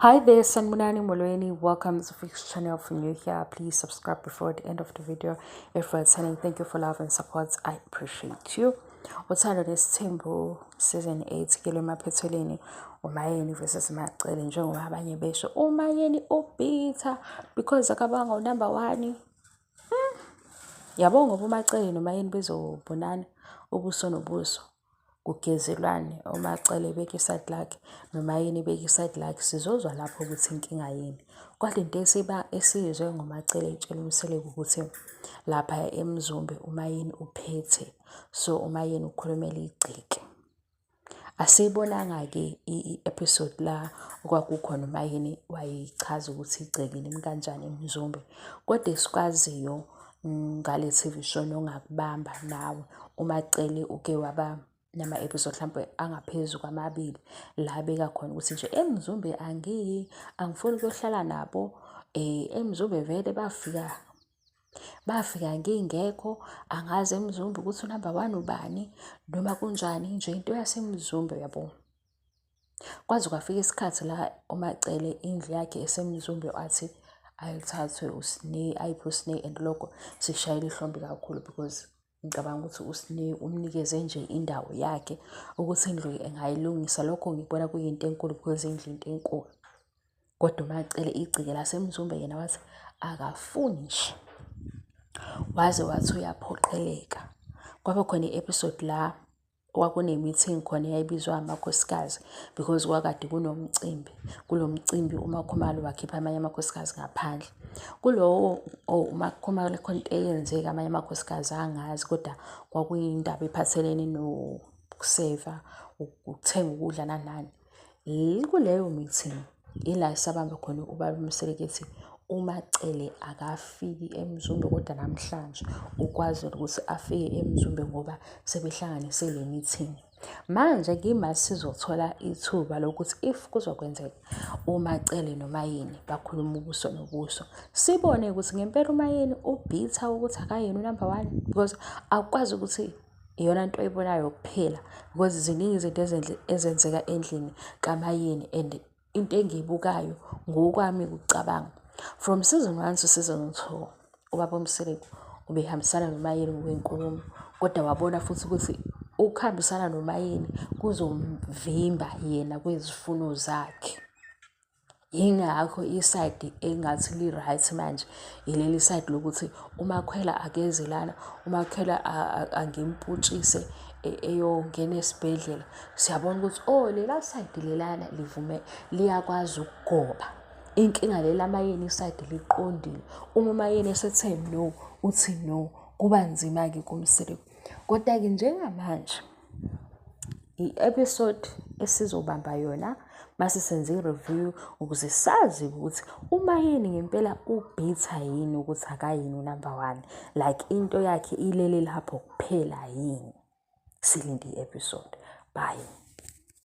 Hi there, Sanmunani Molweni. Welcome to Fix channel. If you're new here, please subscribe before the end of the video. If you're returning, thank you for love and support. I appreciate you. What's under this Timbo season 8 kilo maphetheleni umayeni versus Macele njengoba abanye besho umayeni ubitha because akabanga number 1. Yabonga ngoba uMacele nomayeni bezobonana ubuso nobuso kugezelwane uMacele beke iside lakhe nomayeni beke iside lakhe sizozwa lapho ukuthi inkinga yini. Kodwa into esizwe ngoMacele etshela uMseleko ukuthi lapha eMzumbe umayeni uphethe, so umayeni ukhulumela igceke. Asibonanga ke i-episode la okwakukhona umayeni wayichaza ukuthi igceke limi kanjani eMzumbe, kodwa esikwaziyo ngale TV show nongakubamba nawe uMacele uke waba nama-episode mhlawumbe angaphezu kwamabili la beka khona ukuthi nje eMzumbe angifuni ukuyohlala nabo. eMzumbe vele bafika ngingekho, angazi eMzumbe ukuthi unumber 1 ubani noma kunjani nje into yaseMzumbe yabo. Kwaze kwafika isikhathi la uMacele indlu yakhe eseMzumbe athi ayithathwe uSneh, ayipho uSneh, and lokho sishayela ihlombe kakhulu because ngicabanga ukuthi uSneh umnikeze nje indawo yakhe ukuthi indlu engayilungisa. Lokho ngibona kuyinto enkulu because indlu into enkulu, kodwa uMacele igcike laseMzumbe yena wathi akafuni nje, waze wathi uyaphoqeleka. Kwaba khona i-episode la kwakune-meeting khona eyayibizwa amakhosikazi because kwakade kunomcimbi. Kulo mcimbi uMakhomalo wakhipha amanye amakhosikazi ngaphandle. Kulowo uMakhomalo khona into eyenzeka amanye amakhosikazi angazi, kodwa kwakuyindaba ephathelene nokuseva, ukuthenga ukudla nanani. Kuleyo meeting ila sabamba khona ubaba uMseleko ethi uMacele akafiki eMzumbe, kodwa namhlanje ukwazi ukuthi afike eMzumbe ngoba sebehlanganise le meeting. Manje kimi sizothola ithuba lokuthi if kuzokwenzeka uMacele nomayeni bakhuluma ubuso nobuso, sibone ukuthi ngempela umayeni ubitha ukuthi akayena unumber 1, because akwazi ukuthi iyona nto oyibonayo kuphela, because ziningi izinto ezenzeka endlini kamayeni. And into engiyibukayo ngokwami ukucabanga from season 1 to season 2 ubaba uMseleko ubehambisana nomayeni ngokwenkulumo, kodwa wabona futhi ukuthi ukuhambisana nomayeni kuzomvimba yena kwezifuno zakhe. Yingakho iside engathi li-right manje ileli side lokuthi uMakhwela akeze lana, uMakhwela angimputshise eyongena esibhedlela. Siyabona ukuthi lela side lelana livume liyakwazi ukugoba. Inkinga lela mayeni iside liqondile. Uma umayeni esethe no uthi no, kuba nzima-ke kuMseleko. Kodwa-ke njengamanje i-episode esizobamba yona mase senze i-review ukuze sazi ukuthi umayeni ngempela ubitha yini ukuthi akayini unumber 1, like into yakhe ilele lapho kuphela yini. Silinde i-episode. Bye.